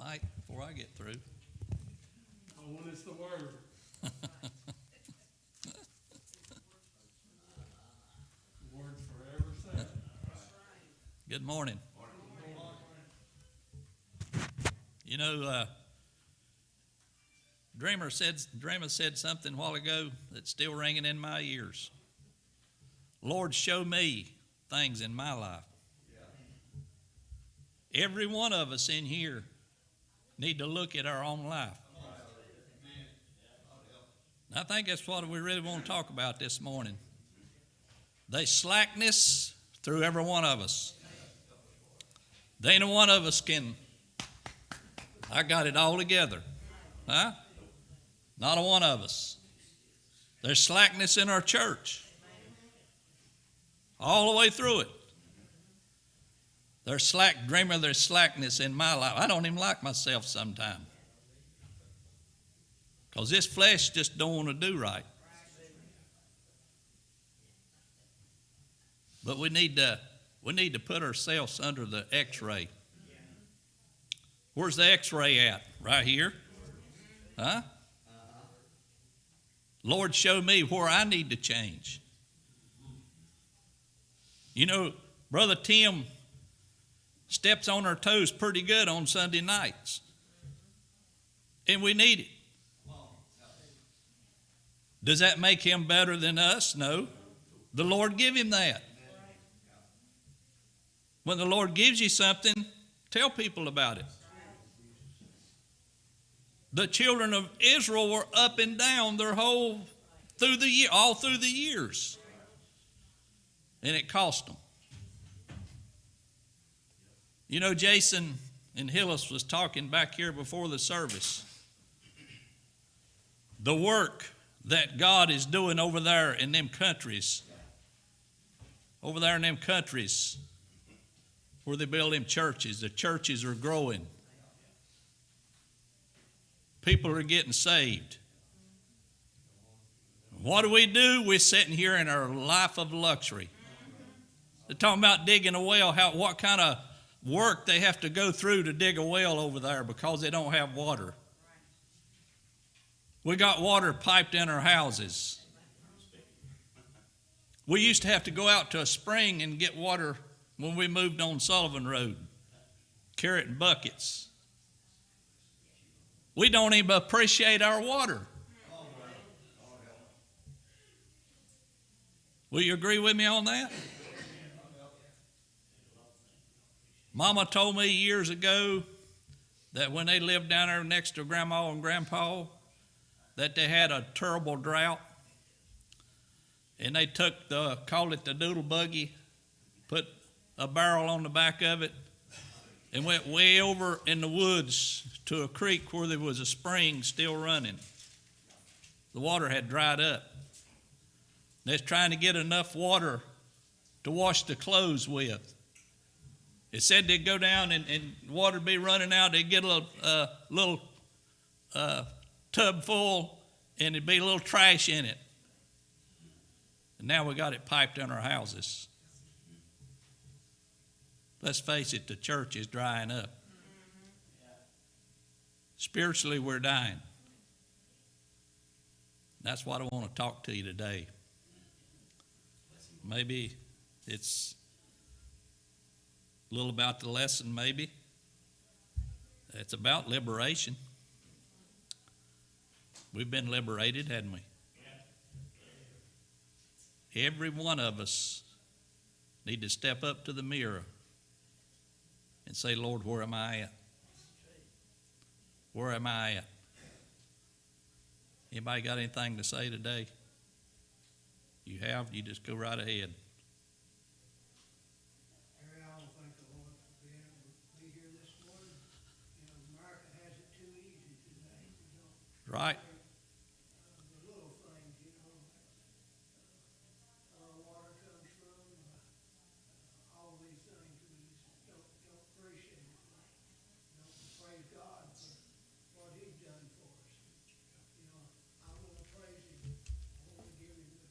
mic before I get through. When it's the word. Words forever said. Good morning. You know, Dreamer said something a while ago that's still ringing in my ears. Lord, show me things in my life. Every one of us in here need to look at our own life. And I think that's what we really want to talk about this morning. There's slackness through every one of us. There ain't one of us I got it all together. Huh? Not a one of us. There's slackness in our church. All the way through it. There's slackness in my life. I don't even like myself sometimes. Because this flesh just don't want to do right. But we need to put ourselves under the x-ray. Where's the x-ray at? Right here? Huh? Lord, show me where I need to change. You know, Brother Tim steps on our toes pretty good on Sunday nights. And we need it. Does that make him better than us? No. The Lord give him that. When the Lord gives you something, tell people about it. The children of Israel were up and down all through the years. And it cost them. You know, Jason and Hillis was talking back here before the service. The work that God is doing over there in them countries where they build them churches. The churches are growing. People are getting saved. What do? We're sitting here in our life of luxury. They're talking about digging a well, what kind of work they have to go through to dig a well over there because they don't have water. We got water piped in our houses. We used to have to go out to a spring and get water when we moved on Sullivan Road, carry it in buckets. We don't even appreciate our water. Will you agree with me on that? Mama told me years ago that when they lived down there next to Grandma and Grandpa, that they had a terrible drought. And they called it the doodle buggy, put a barrel on the back of it, and went way over in the woods to a creek where there was a spring still running. The water had dried up. They're trying to get enough water to wash the clothes with. It said they'd go down and water would be running out. They'd get a little tub full and there'd be a little trash in it. And now we got it piped in our houses. Let's face it, the church is drying up. Spiritually, we're dying. That's what I want to talk to you today. Maybe it's a little about the lesson, maybe. It's about liberation. We've been liberated, hadn't we? Every one of us need to step up to the mirror and say, Lord, where am I at? Where am I at? Anybody got anything to say today? You have? You just go right ahead. Harry, I don't think the Lord will be able to be here this morning. You know, America has it too easy today. You know, Right. the little things, you know, where our water comes from, all these things, we just don't appreciate it. Don't praise God for what He's done for us. You know, I want to praise Him. I want to give Him the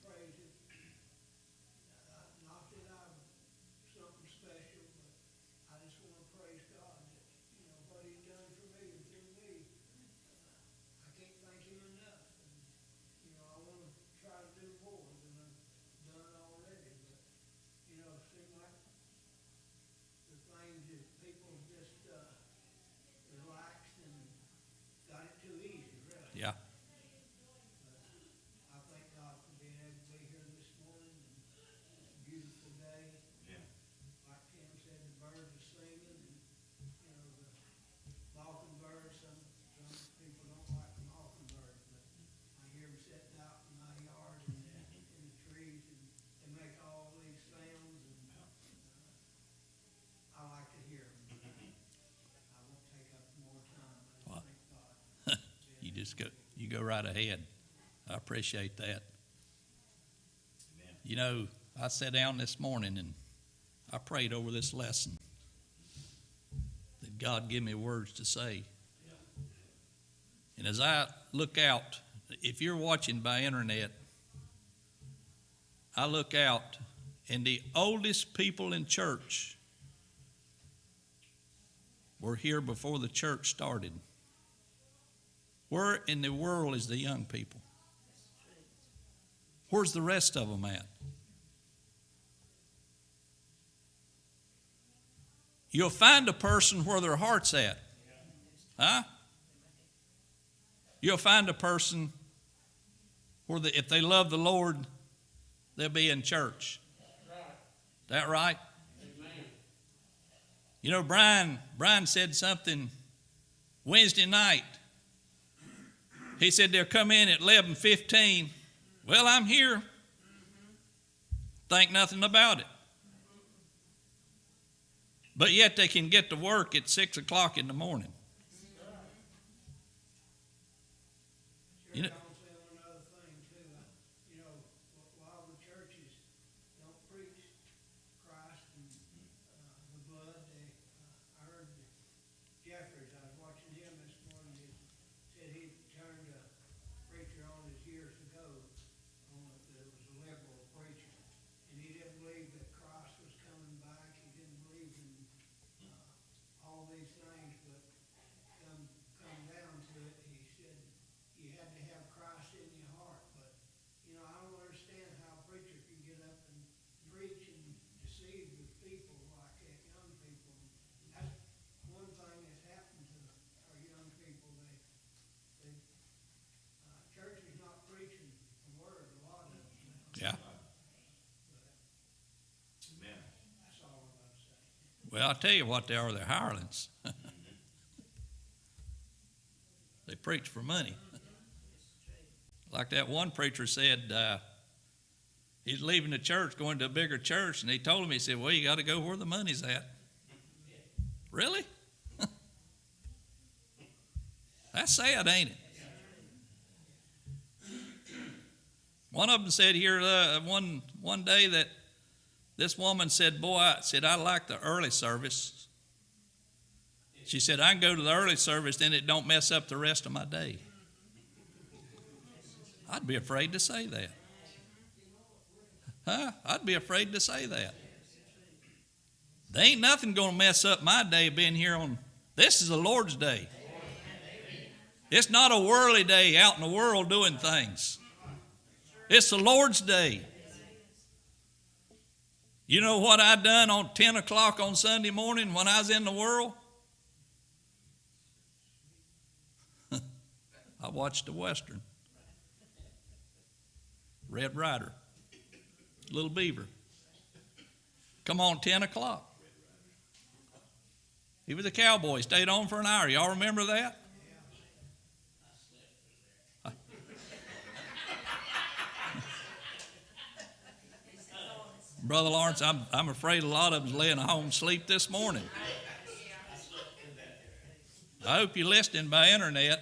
praise. Not that I'm something special, but I just want to praise God that, you know, you go right ahead. I appreciate that. You know, I sat down this morning and I prayed over this lesson that God give me words to say. And as I look out, if you're watching by internet, I look out and the oldest people in church were here before the church started. Where in the world is the young people? Where's the rest of them at? You'll find a person where their heart's at. Huh? You'll find a person where if they love the Lord, they'll be in church. That right? You know, Brian said something Wednesday night. He said they'll come in at 11:15. Well, I'm here. Think nothing about it. But yet they can get to work at 6 o'clock in the morning. You know, I'll say another thing too. You know, a lot of the churches don't preach Christ and the blood. I heard Jeffries. I was watching him this morning. He said he turned a preacher on his years ago. That was a liberal preacher, and he didn't believe that Christ was coming back. He didn't believe in all these things, but come down to it, he said you had to have Christ in your heart. But you know, I don't understand how a preacher can get up and preach and deceive the people like that, young people. That's one thing that's happened to our young people. Church is not preaching the word. A lot of them. yeah. That's all I'm going to say. Well, I'll tell you what they are. They're hirelings. They preach for money. Like that one preacher said, he's leaving the church, going to a bigger church, and he told him, he said, well, you got to go where the money's at. Really? That's sad, ain't it? One of them said here one day that this woman said, boy, I like the early service. She said, I can go to the early service, then it don't mess up the rest of my day. I'd be afraid to say that. Huh? I'd be afraid to say that. There ain't nothing going to mess up my day being here on, this is the Lord's day. It's not a worldly day out in the world doing things. It's the Lord's day. You know what I done on 10 o'clock on Sunday morning when I was in the world? I watched a Western. Red Rider. Little Beaver. Come on, 10 o'clock. He was a cowboy. Stayed on for an hour. Y'all remember that? Brother Lawrence, I'm afraid a lot of them's laying home asleep this morning. I hope you're listening by internet.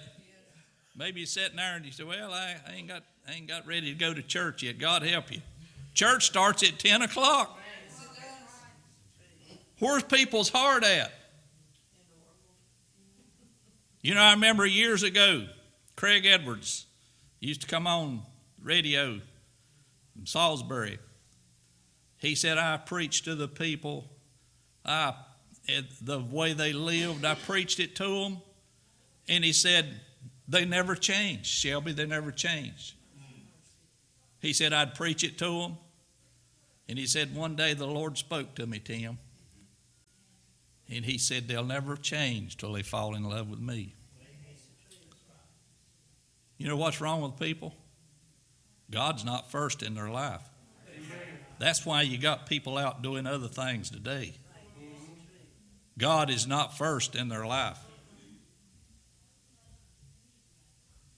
Maybe you're sitting there and you say, well, I ain't got ready to go to church yet. God help you. Church starts at 10 o'clock. Where's people's heart at? You know, I remember years ago, Craig Edwards used to come on radio from Salisbury. He said, I preached to the people. The way they lived, I preached it to them. And he said, they never changed, Shelby, they never changed. He said, I'd preach it to them. And he said, one day the Lord spoke to me, Tim. And he said, they'll never change till they fall in love with me. You know what's wrong with people? God's not first in their life. That's why you got people out doing other things today. God is not first in their life.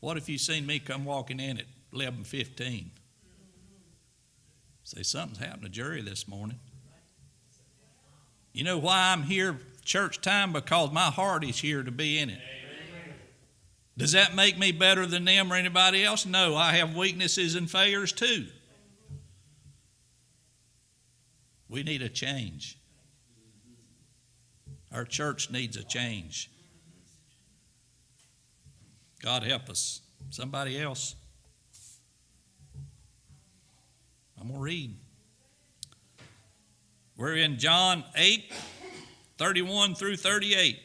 What if you seen me come walking in at 11:15? Say, something's happened to Jerry this morning. You know why I'm here church time? Because my heart is here to be in it. Does that make me better than them or anybody else? No, I have weaknesses and failures too. We need a change. Our church needs a change. God help us. Somebody else. I'm going to read. We're in John 8, 31 through 38.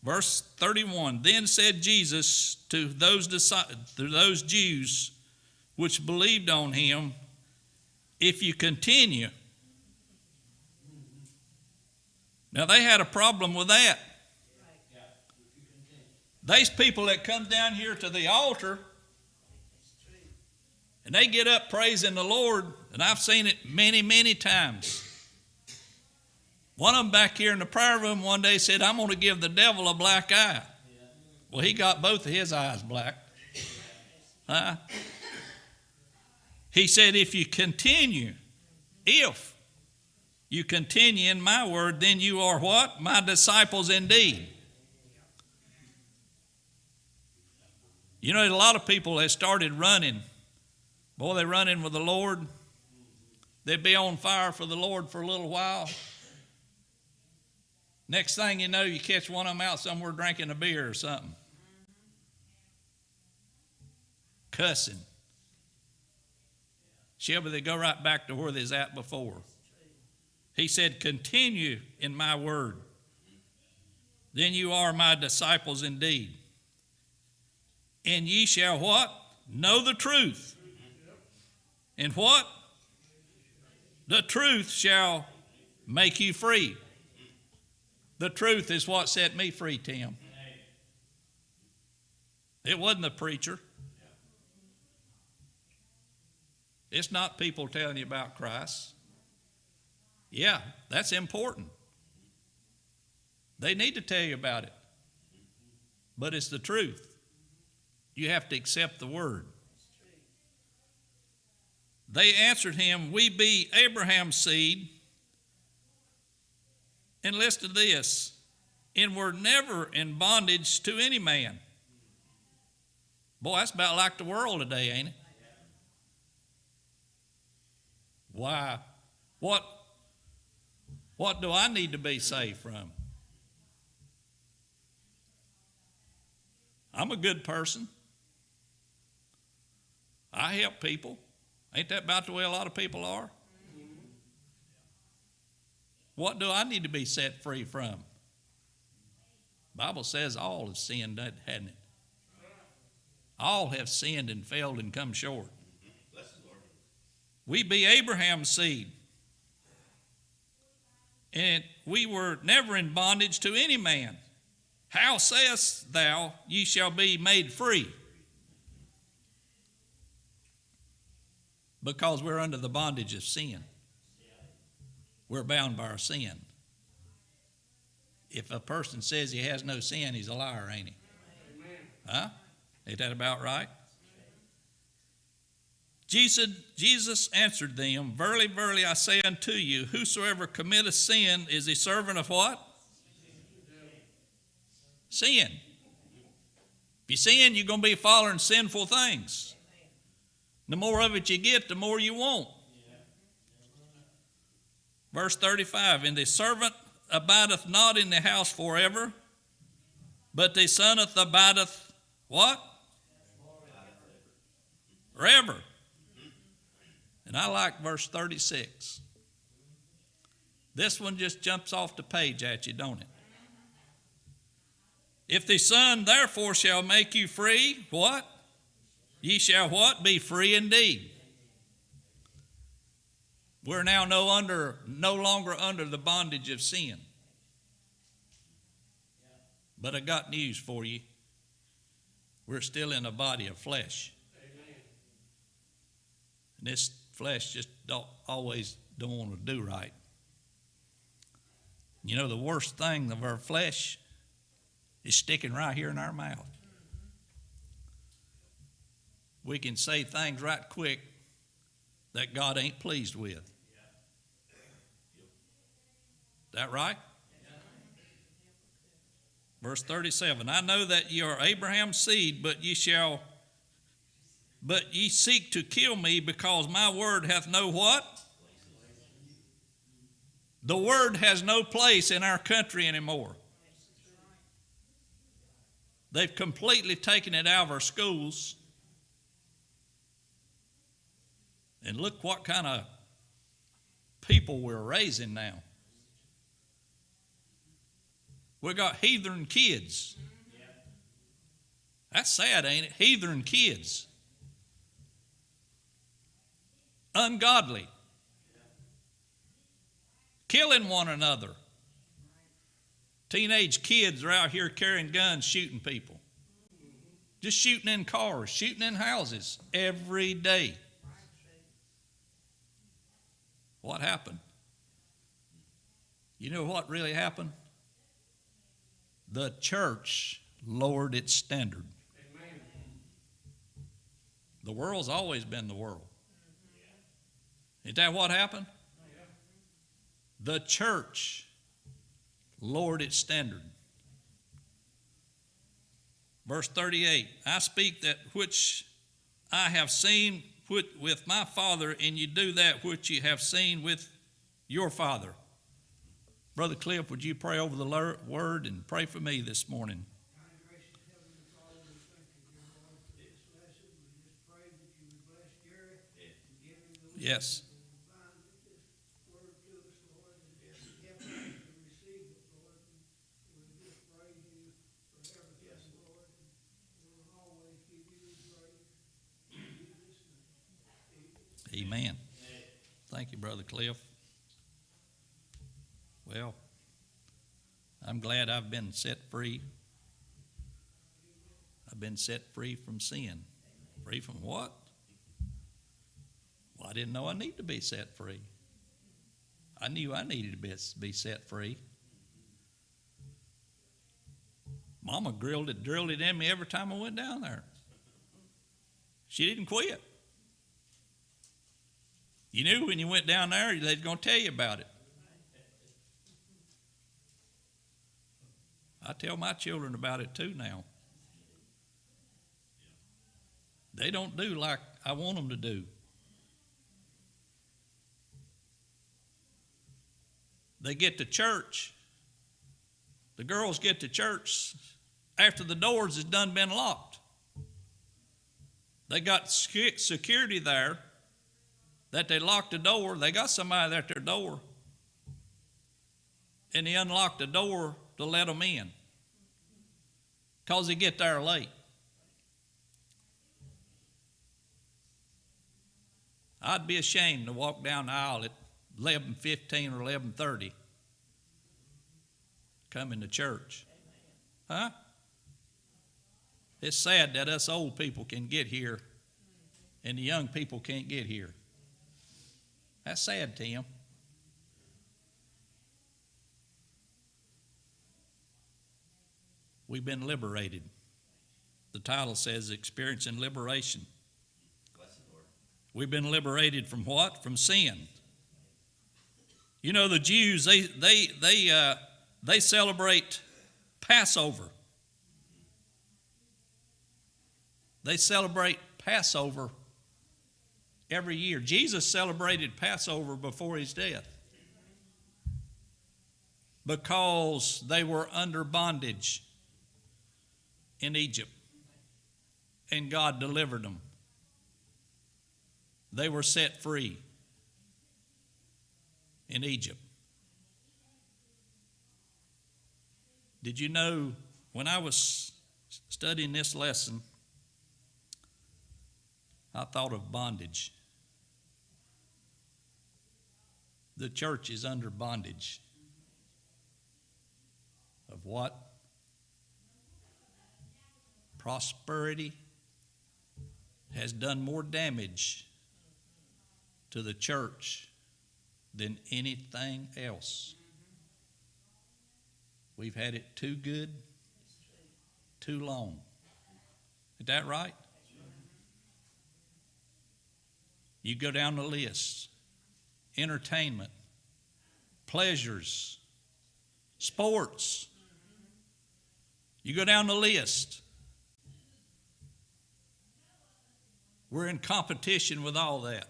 Verse 31, then said Jesus to those Jews which believed on him, if you continue. Now they had a problem with that. These people that come down here to the altar and they get up praising the Lord, and I've seen it many, many times. One of them back here in the prayer room one day said, I'm going to give the devil a black eye. Well, he got both of his eyes black. He said, if you continue in my word, then you are what? My disciples indeed. You know, a lot of people that started running. Boy, they're running with the Lord. They'd be on fire for the Lord for a little while. Next thing you know, you catch one of them out somewhere drinking a beer or something. Cussing. Shelby, they go right back to where they was at before. He said, continue in my word. Then you are my disciples indeed. And ye shall what? Know the truth. And what? The truth shall make you free. The truth is what set me free, Tim. It wasn't the preacher. It's not people telling you about Christ. Yeah, that's important. They need to tell you about it. But it's the truth. You have to accept the word. They answered him, we be Abraham's seed. And listen to this, and were never in bondage to any man. Boy, that's about like the world today, ain't it? Why? What do I need to be saved from? I'm a good person. I help people. Ain't that about the way a lot of people are? What do I need to be set free from? The Bible says all have sinned, hadn't it? All have sinned and failed and come short. We be Abraham's seed. And we were never in bondage to any man. How sayest thou, ye shall be made free? Because we're under the bondage of sin. We're bound by our sin. If a person says he has no sin, he's a liar, ain't he? Huh? Ain't that about right? Jesus answered them, verily, verily, I say unto you, whosoever committeth sin is a servant of what? Sin. If you sin, you're going to be following sinful things. The more of it you get, the more you want. Verse 35, and the servant abideth not in the house forever, but the son abideth what? Forever. And I like verse 36. This one just jumps off the page at you, don't it? If the Son therefore shall make you free, what? Ye shall what? Be free indeed. We're now no longer under the bondage of sin. But I got news for you. We're still in a body of flesh. And this flesh just always don't want to do right. You know, the worst thing of our flesh is sticking right here in our mouth. We can say things right quick that God ain't pleased with. That right? Verse 37, I know that ye are Abraham's seed, but ye seek to kill me, because my word hath no what? The word has no place in our country anymore. They've completely taken it out of our schools. And look what kind of people we're raising now. We got heathen kids. That's sad, ain't it? Heathen kids. Ungodly. Killing one another. Teenage kids are out here carrying guns, shooting people. Just shooting in cars, shooting in houses every day. What happened? You know what really happened? The church lowered its standard. Amen. The world's always been the world. Isn't that what happened? Yeah. The church lowered its standard. Verse 38, I speak that which I have seen with my father, and you do that which you have seen with your father. Brother Cliff, would you pray over the word and pray for me this morning? Kind, gracious Heavenly Father, we thank you, dear Lord, for this lesson. We just pray that you would bless Jerry and give him the wisdom Yes. to find this word to us, Lord, and just help us to receive it, Lord. And we just praise you for everything, Lord. And we'll always give you the praise. In Jesus' name. Amen. Thank you, Brother Cliff. Well, I'm glad I've been set free. I've been set free from sin. Free from what? Well, I didn't know I needed to be set free. I knew I needed to be set free. Mama drilled it in me every time I went down there. She didn't quit. You knew when you went down there, they was going to tell you about it. I tell my children about it too now. They don't do like I want them to do. They get to church. The girls get to church after the doors has done been locked. They got security there that they locked the door. They got somebody at their door. And they unlocked the door to let them in, because they get there late. I'd be ashamed to walk down the aisle at 11:15 or 11:30 coming to church. Huh? It's sad that us old people can get here and the young people can't get here. That's sad, Tim. We've been liberated. The title says Experiencing Liberation. We've been liberated from what? From sin. You know, the Jews, they celebrate Passover. They celebrate Passover every year. Jesus celebrated Passover before his death because they were under bondage in Egypt, and God delivered them. They were set free in Egypt. Did you know, when I was studying this lesson, I thought of bondage. The church is under bondage. Of what? Prosperity has done more damage to the church than anything else. We've had it too good, too long. Is that right? You go down the list: entertainment, pleasures, sports, You go down the list. We're in competition with all that.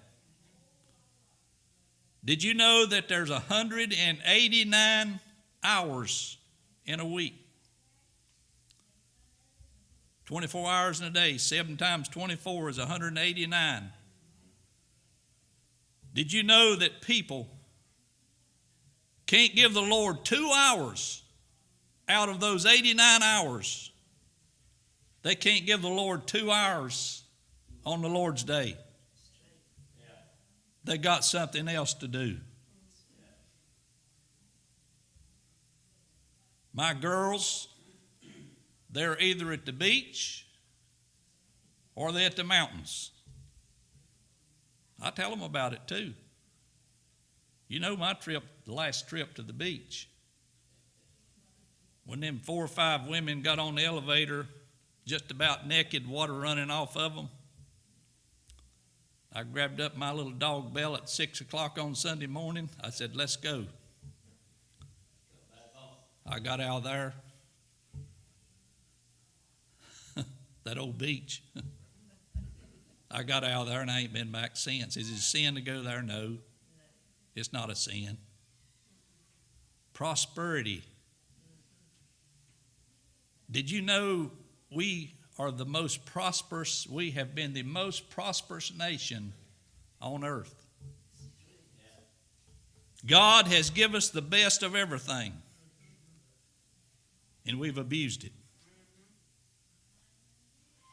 Did you know that there's 189 hours in a week? 24 hours in a day. 7 times 24 is 189. Did you know that people can't give the Lord 2 hours out of those 89 hours? They can't give the Lord 2 hours on the Lord's day. They got something else to do. My girls, they're either at the beach or they're at the mountains. I tell them about it too. You know my trip, the last trip to the beach, when them 4 or 5 women got on the elevator, just about naked, water running off of them, I grabbed up my little dog Bell at 6 o'clock on Sunday morning. I said, let's go. I got out of there. That old beach. I got out of there and I ain't been back since. Is it a sin to go there? No. It's not a sin. Prosperity. Did you know we are the most prosperous, we have been the most prosperous nation on earth? God has given us the best of everything, and we've abused it.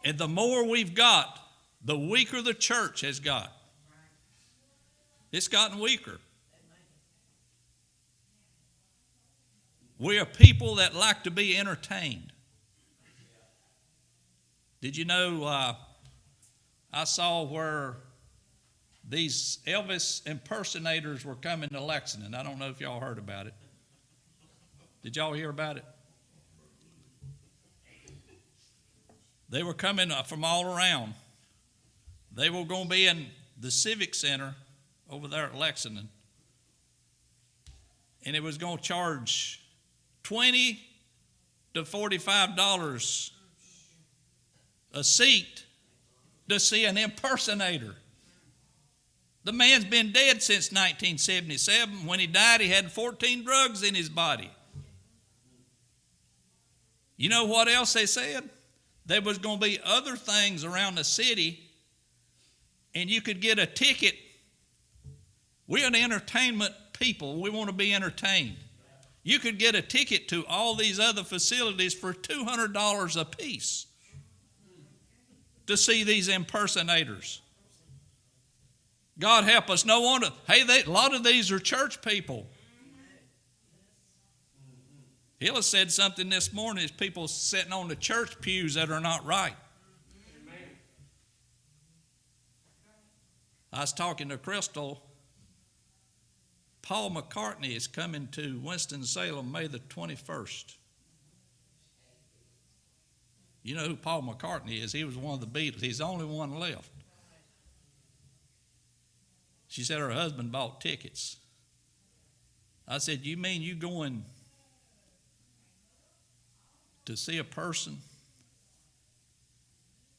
And the more we've got, the weaker the church has got. It's gotten weaker. We are people that like to be entertained. Did you know, I saw where these Elvis impersonators were coming to Lexington. I don't know if y'all heard about it. Did y'all hear about it? They were coming from all around. They were going to be in the Civic Center over there at Lexington. And it was going to charge $20 to $45 a seat to see an impersonator. The man's been dead since 1977. When he died, he had 14 drugs in his body. You know what else they said? There was going to be other things around the city, and you could get a ticket. We're an entertainment people. We want to be entertained. You could get a ticket to all these other facilities for $200 a piece to see these impersonators. God help us. No wonder. Hey, a lot of these are church people. Hilla said something this morning. There's people sitting on the church pews that are not right. Amen. I was talking to Crystal. Paul McCartney is coming to Winston-Salem May the 21st. You know who Paul McCartney is? He was one of the Beatles. He's the only one left. She said her husband bought tickets. I said, you mean you going to see a person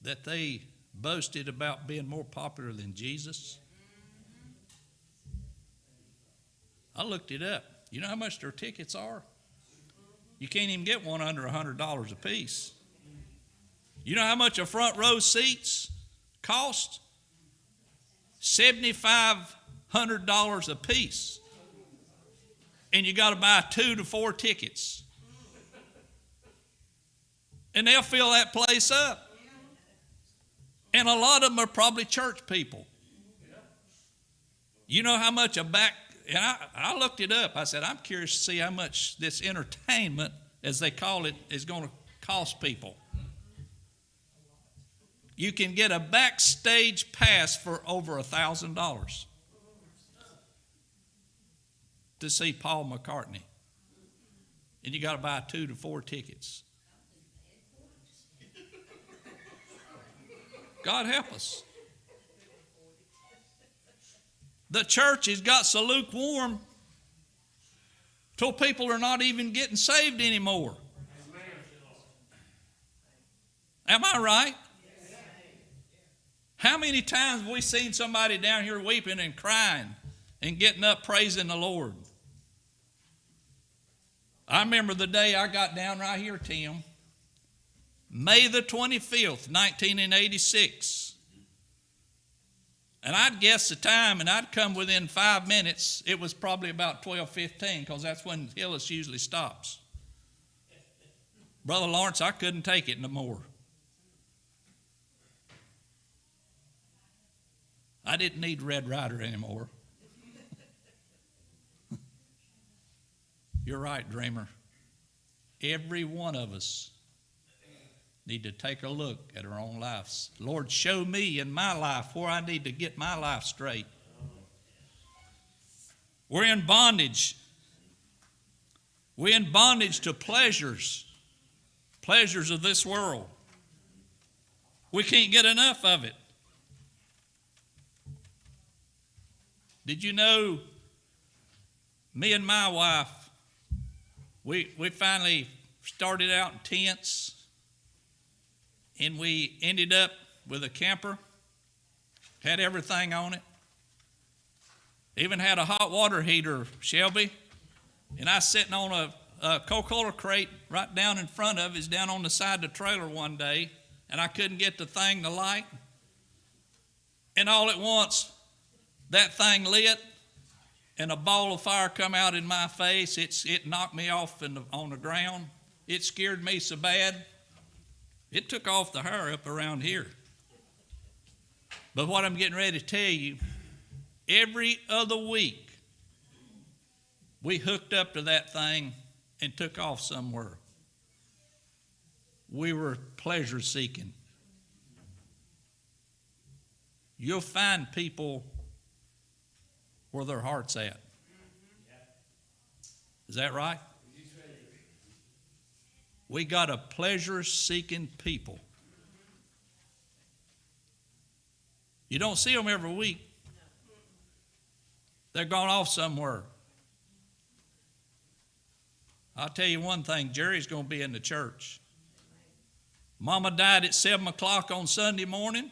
that they boasted about being more popular than Jesus? I looked it up. You know how much their tickets are? You can't even get one under $100 a piece. You know how much a front row seats cost? $7,500 a piece. And you got to buy 2 to 4 tickets. And they'll fill that place up. And a lot of them are probably church people. You know how much and I looked it up. I said, I'm curious to see how much this entertainment, as they call it, is going to cost people. You can get a backstage pass for over $1,000 to see Paul McCartney. And you got to buy 2 to 4 tickets. God help us. The church has got so lukewarm till people are not even getting saved anymore. Am I right? How many times have we seen somebody down here weeping and crying and getting up praising the Lord? I remember the day I got down right here, Tim, May the 25th, 1986. And I'd guess the time, and I'd come within 5 minutes. It was probably about 12:15, because that's when Hillis usually stops. Brother Lawrence, I couldn't take it no more. I didn't need Red Ryder anymore. You're right, Dreamer. Every one of us need to take a look at our own lives. Lord, show me in my life where I need to get my life straight. We're in bondage. We're in bondage to pleasures of this world. We can't get enough of it. Did you know, me and my wife, we finally started out in tents, and we ended up with a camper, had everything on it, even had a hot water heater, Shelby, and I was sitting on a Coca-Cola crate right down in front of us, down on the side of the trailer one day, and I couldn't get the thing to light, and all at once, that thing lit, and a ball of fire come out in my face. It knocked me off on the ground. It scared me so bad, it took off the hair up around here. But what I'm getting ready to tell you, every other week, we hooked up to that thing and took off somewhere. We were pleasure seeking. You'll find people where their heart's at. Is that right? We got a pleasure-seeking people. You don't see them every week. They're gone off somewhere. I'll tell you one thing, Jerry's going to be in the church. Mama died at 7 o'clock on Sunday morning.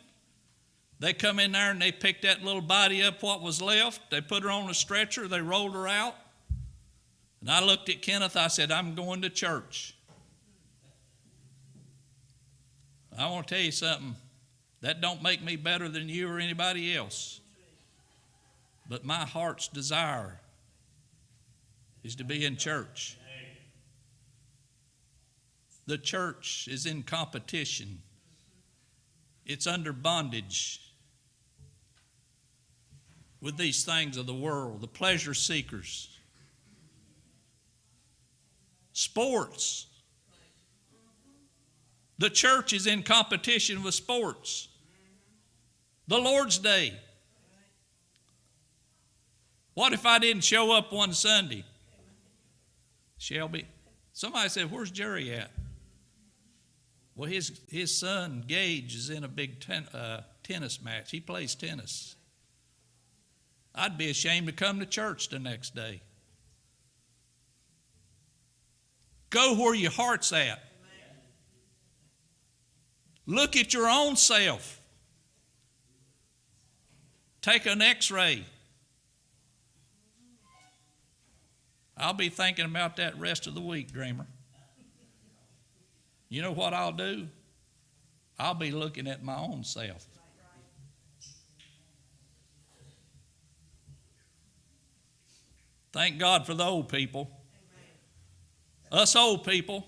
They come in there and they picked that little body up, what was left. They put her on a stretcher. They rolled her out. And I looked at Kenneth. I said, I'm going to church. I want to tell you something. That don't make me better than you or anybody else. But my heart's desire is to be in church. The church is in competition. It's under bondage with these things of the world, the pleasure seekers. Sports. The church is in competition with sports. The Lord's Day. What if I didn't show up one Sunday? Shelby, somebody said, where's Jerry at? Well, his son, Gage, is in a big tennis match. He plays tennis. I'd be ashamed to come to church the next day. Go where your heart's at. Look at your own self. Take an x-ray. I'll be thinking about that rest of the week, Dreamer. You know what I'll do? I'll be looking at my own self. Thank God for the old people. Us old people.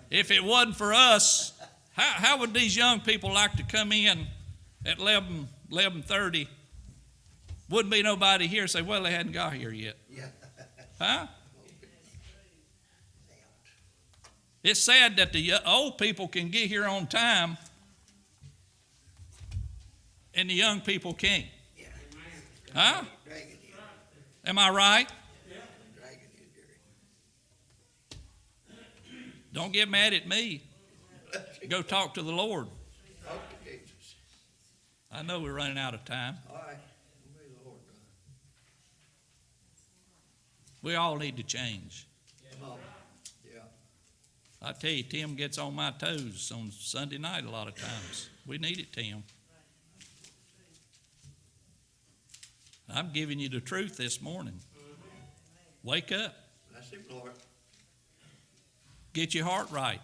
If it wasn't for us, how would these young people like to come in at 11:30? Wouldn't be nobody here say, well, they hadn't got here yet. Huh? It's sad that the old people can get here on time and the young people can't. Huh? Am I right? Don't get mad at me. Go talk to the Lord. Talk to Jesus. I know we're running out of time. All right. Obey the Lord, brother. We all need to change. Oh, yeah. I tell you, Tim gets on my toes on Sunday night a lot of times. We need it, Tim. I'm giving you the truth this morning. Wake up. Bless him, Lord. Get your heart right.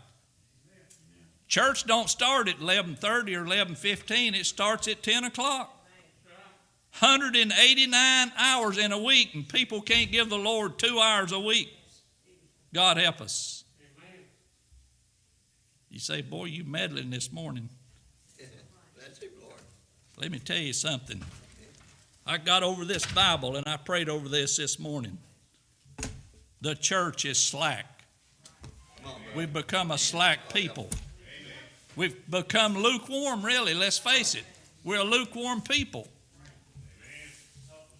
Church don't start at 11:30 or 11:15. It starts at 10 o'clock. 189 hours in a week, and people can't give the Lord 2 hours a week. God help us. You say, boy, you meddling this morning. Bless him, Lord. Let me tell you something. I got over this Bible, and I prayed over this morning. The church is slack. Come on, brother. We've become a slack people. We've become lukewarm, really. Let's face it. We're a lukewarm people.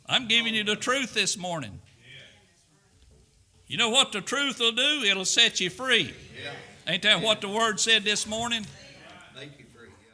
I'm giving you the truth this morning. You know what the truth will do? It'll set you free. Yeah. Ain't that what the Word said this morning? Make you